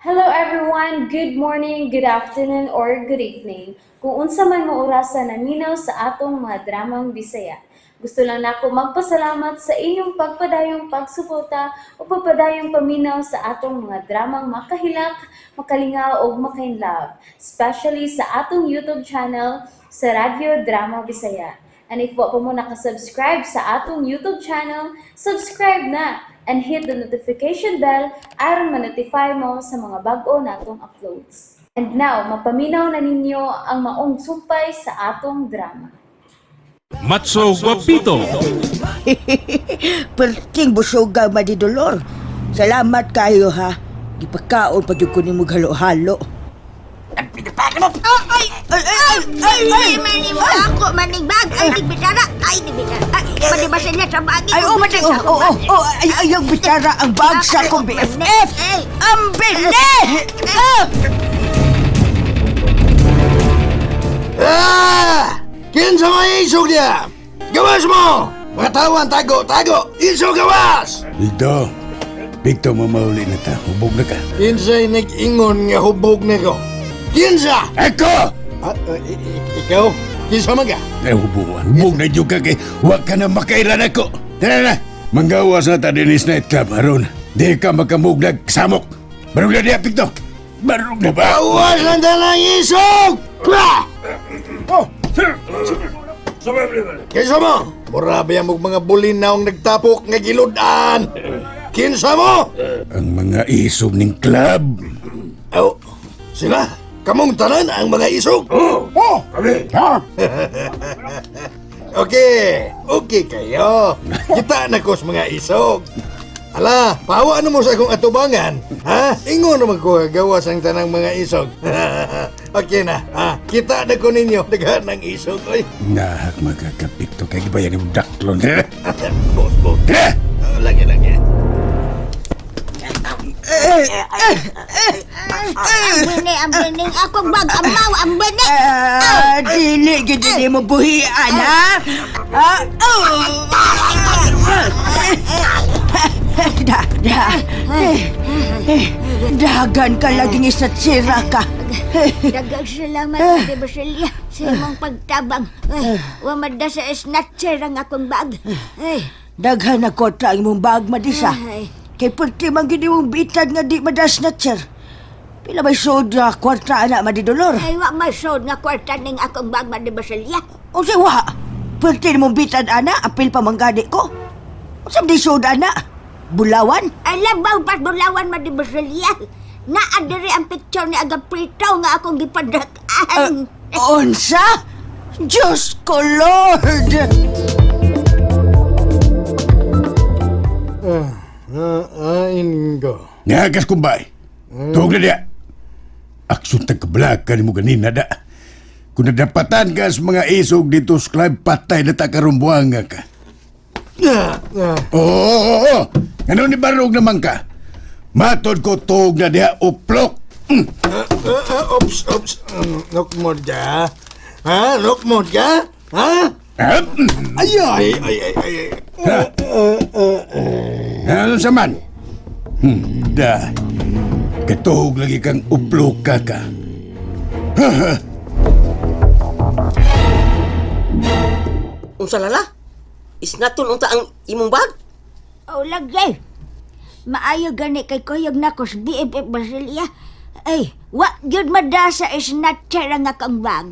Hello everyone, good morning, good afternoon, or good evening. Kung unsa man mo orasan naminaw sa atong mga dramang Bisaya. Gusto lang nako magpasalamat sa inyong pagpadayong pagsuporta o pagpadayong paminaw sa atong mga dramang makahilak, makalingaw o makainlove, especially sa atong YouTube channel sa Radyo Drama Bisaya. And if wa pa mo nakasubscribe sa atong YouTube channel, subscribe na and hit the notification bell aron ma-notify mo sa mga bag-o natong uploads. And now, mapaminaw na ninyo ang maong sumpay sa atong drama. Matso Guapito. Perting busoga madidolor. Salamat kayo ha. Gipakaon pa jud ko nimo halo-halo. Mani mo ako manigbag ay digbitara pwede ba siya sa bagay Ay, ang bitara ang bag sa kong BFF. Ang bili! Kinsa may isog niya! Gawas mo! Mga tawan, tago! Isog gawas! Victor, mamauli na ta. Hubog na ka. Kinsa'y nag-ingon nga hubog na ko. Kinsa! Eko! Ikaw? Kinsa man ka? Ay, hubog na dyan ka kay huwag ka na makailan ako. Tara na! Manggawas na ta dinis night club, Aron. Di ka makamuglag samok. Barog na diya, Victor. Barog na ba? Awas lang talang isog! Plah! Kinsa mo? Murabi ang mga bulin na ang nagtapok nga giludan. Kinsa mo? Ang mga isog ning club. Oh, sila? Kamong tanan ang mga isog? Ha? Okay kayo. Kita na ko sa mga isog. Ala, pawa ano mo sa akong atubangan? Ha? Ingon naman ko gawas ang tanang mga isog. Okay na, ha? Kita na ko ninyo, daghan ng isog, oy. Nahak magkakapito kay gibayan yung daklon. Bos. Tara! Lagi. ang bining akong bag amaw ang bining Dili, gindi mo buhian ha? Dagan ka laging isa't sira ka. dagang salamat Ate Basilya sa imong pagtabang wa madda sa snatcher ang akong bag Daghan ako ta imong bag madisa. Ay. Kay perti man gid imong bitad nga di madas na sir. Pila may soda kwarta na madidolor. ay wa masod nga kwarta ning akong bag Ate Basilya O si wa. Perti imong bitad ana apil pa manggadi ko. Usab di soda na. Bulawan. alam ba pas bulawan Ate Basilya naa diri ang picture ni Agaprito nga akong gipadaan Unsa? Diyos ko, Lord! Ko. Nagas kumbay. Tuog na diya. Aksyon tagkabalag ka ni mo ganina da. Kung nadapatan ka sa mga isog dito sa club, patay na takarumbuanga ka. Oo. Ano ni Barog naman ka? Matod ko tuog na diya uplok. Ops. Nokmod ka? Ha? Nokmod ka? Ha? Ay. Ano saman? Da. Katuhog lagi kang uplok ka. Unsa lala? Isnaton unta ang imong bag? o lagay maayo gani kay kuyog na ko sa BFF Basilya ay wa gyud madasa snatcher ang akong bag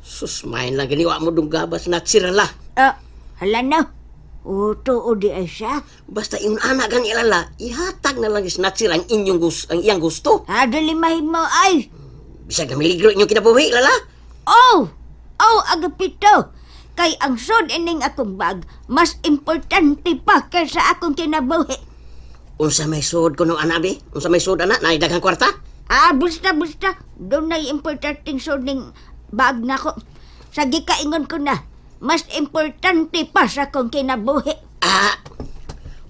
Sus, main lang giniwa mo dunggabas na sirala. hala na. Tuo di ay siya. Basta yung anak gani lala, ihatag na lang isnatsir ang iyang gusto. Dali mahimo ay. Bisag na miligro inyong kinabuhi, lala. Agapito. Kay ang sod ining akong bag, mas importante pa kaysa akong kinabuhi. Unsa may sud kuno anabi? Unsa may sud ana? Naidaghang kwarta? Basta. Doon na importanteng sod ning bag na ko. Sa gikaingon ko na, mas importante pa sa akong kinabuhi.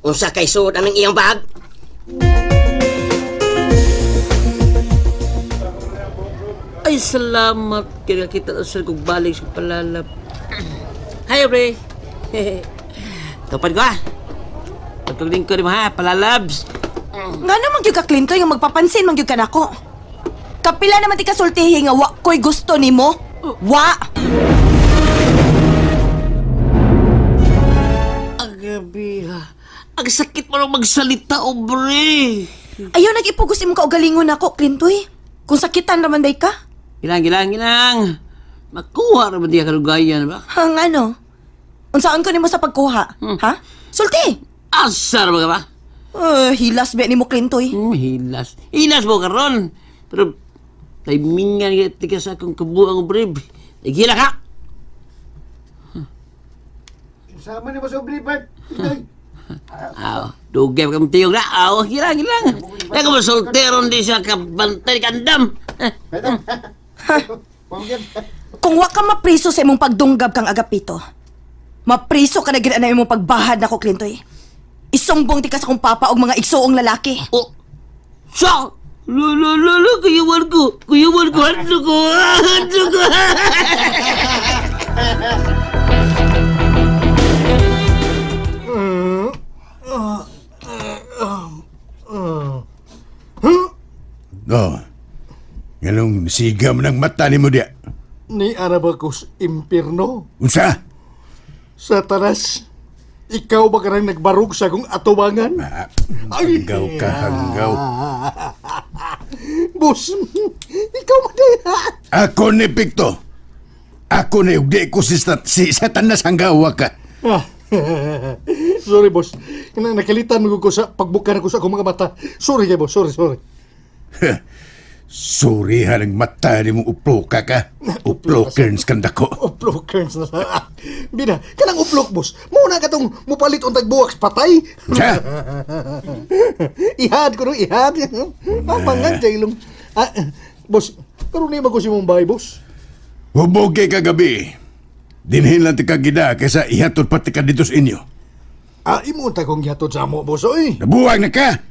Unsa kay sud anang iyang bag? Ay, salamat. Kaya kita na sir kong balik sa palalap. Hi, pre. Tupad ko, Pagtuling ko rin ha, palalabs. Nga naman yung kaklintoy nga magpapansin man yung ka nako. Kapila naman ti kasultihi nga wa ko'y gusto nimo. Wa! Agabi ha. Ang sakit mo lang magsalita, obre. Ayaw nag-ipugos imo ka og galingon nako, Klintoy. Kung sakitan naman day ka. Gilang. Makuha naman diya kalugayan ba? Hang ano? Unsaan ko nimo sa pagkuha? Ha? Sulti! Asar ba ka ba? Hilas ba nimo, Klintoy? Hilas. Hilas mo karon. Pero, taimingan ka sa akong kabuang obre. Nagila ka. Sama ni mo sa oblipat. Dugay pa kang tiyog na. Gilang. Naka mo solteron di siya kabantay kandam. Kung wa ka mapriso sa imong pagdunggab kang agapito, mapriso ka na gina na imong pagbahad nako, Klintoy. Isumbong ti ka sa kong papa og mga igsuong lalaki. Oh, sa! Lolo, kuyawan ko, hando ko. Oh, ngalong sigam ng mata ni mo diya. Ni Arabacos Impierno. Unsa? Sa taras, ikaw ba karang nagbarog sa akong atubangan? Hanggaw ka, hanggaw. Boss, ikaw madaya. Ako ni Picto. Ako na ugdi ko si Satanas hanggawa ka. Sorry, boss. Nakalitan mo ko sa pagbuka na ko sa akong mga mata. Sorry kay boss, sorry. Sorry ha ng mata ni mo uploka ka. Uplokerns kanda ko. Uplok, Kerns na sa... Bina, kanang uplok, boss. Muna ka tong mupalit untag buwak patay. Sa? Ihad ko no, ihad. Papangan, jailong. Boss, karoon na ko si mong bahay, boss. Hubog kay kagabi. Dinhin lang ti kagida kaysa ihatod pati ka dito sa inyo. Imunta kong yatod sa mo, boss, oy. Nabuwag na ka.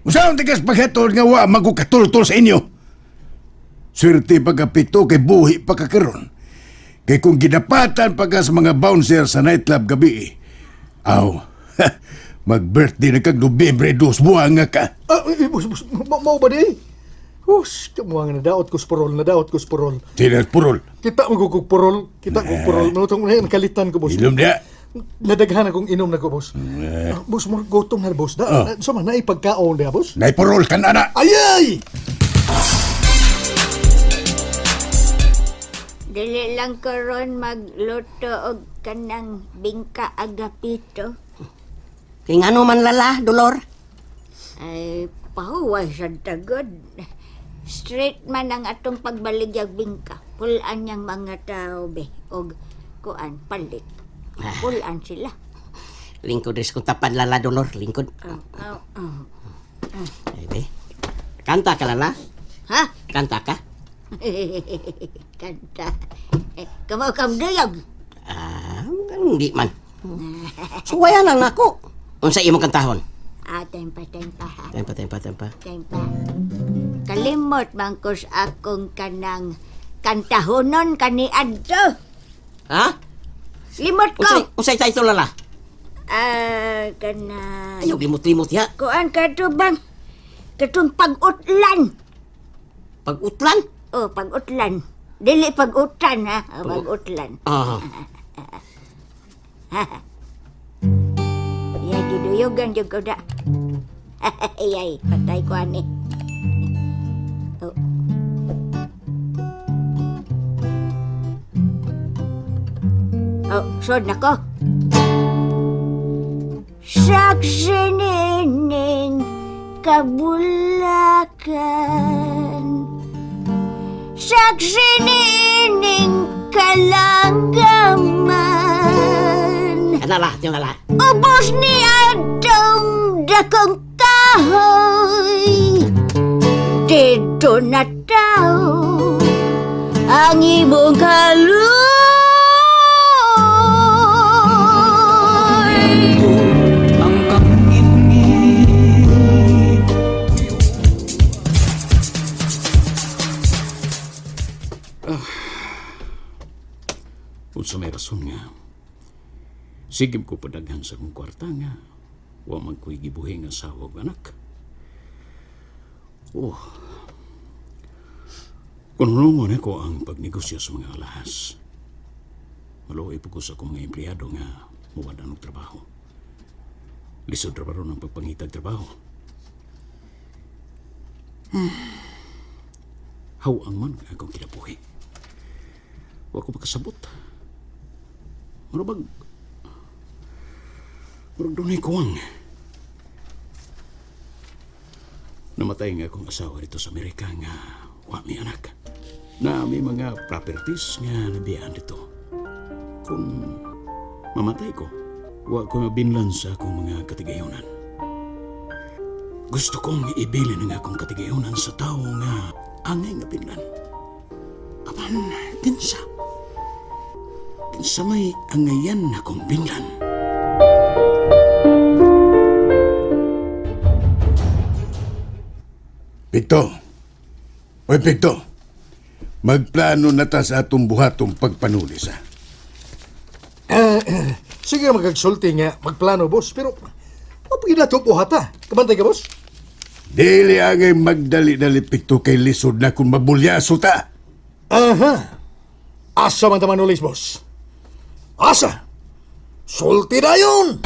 Usaon tigas paghatod nga wa magukatultol sa inyo. Swerte pagkapito kay buhi pagkakaroon. Kay kung ginapatan pagka sa mga bouncer sa nightclub gabi, mag-birthday na kag Nobyembre 2 buwan nga ka. Boss, mau ba di? Boss, kamuha nga nadaot ko sporol. Sinas purol. Kita mo kong porol. Manutong na nakalitan ko, boss. Ilom niya. Nadaghan akong inom na ko, boss. Boss, mo gutom na, boss. Sama na ipagkaon na, boss. Naipurol kan ana. Ayay! Dili lang karon magluto og kanang bingka agapito. Kay ngano man lala, Dolor? Ay, pahuway sa tagod. Straight man ang atong pagbaligyag bingka. Pulaan niyang mga tao, be. Og kuan, palit. Pulaan sila. Lingkod rin kung tapan lala, Dolor. Lingkod. Ebe. Kanta ka lala? Ha? Kanta ka? Kanta. Kamaw kam dayag. Hindi man. Suwayan lang ako. Unsa imong kantahon? Tempa ha. Tempa. Tempa. Kalimot mangkos akong kanang kantahonon kani adto. Ha? Limot ko. Unsay title lala? Kanang... Ayaw limot-limot ya. Kuan ka to bang? Katong pag-utlan. Pag-utlan? Oh, pag-utlan. Dili pag-utan, ha? Pag-utlan. Yay, duduyugan yung kuda. Yay, patay ko ani. Oh. Oh, sod na ko. Saksi nining kabulakan, saksi nining kalanggaman. Lala, yung lala. Ubos ni adong dakong kahoy, dito na tao ang imong kaluoy. Sa may rason nga, sigib ko padaghan sa kong kwarta nga, wa man ko'y gibuhi nga sawag anak. Oh. Kung nunungon ako ang pagnegosyo sa mga alahas, maluoy po ko sa akong mga empleyado nga mawala ng trabaho. Lisod na ba ron ang pagpangitag trabaho? Hawang man nga akong kinabuhi. Wa ko makasabot. Marabag doon ay kuwang. Namatay nga akong asawa dito sa Amerika nga wa may anak. Na may mga properties nga nabiyaan dito. Kung mamatay ko, wa ko mabinlan sa akong mga katigayunan. Gusto kong ibilin ang akong katigayunan sa tao nga angay nga binlan. Apan, kinsa may angayan na kong binlan. Pito. Oy, Pito. Magplano na ta sa atong buhatong pagpanulis, ha? Sige magagsulti nga, magplano, boss. Pero, mapagin na ito po hata. Kabantay ka, boss? Dili agay magdali-dali, Pito, kay lisod na kung mabulyaso ta. Aha. Asa man tamanulis, boss? Asa? Sulti na yun!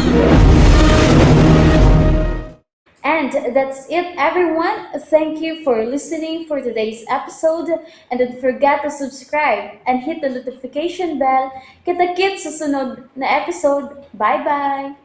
And that's it, everyone. Thank you for listening for today's episode. And don't forget to subscribe and hit the notification bell. Kita-kits sa sunod na episode. Bye-bye!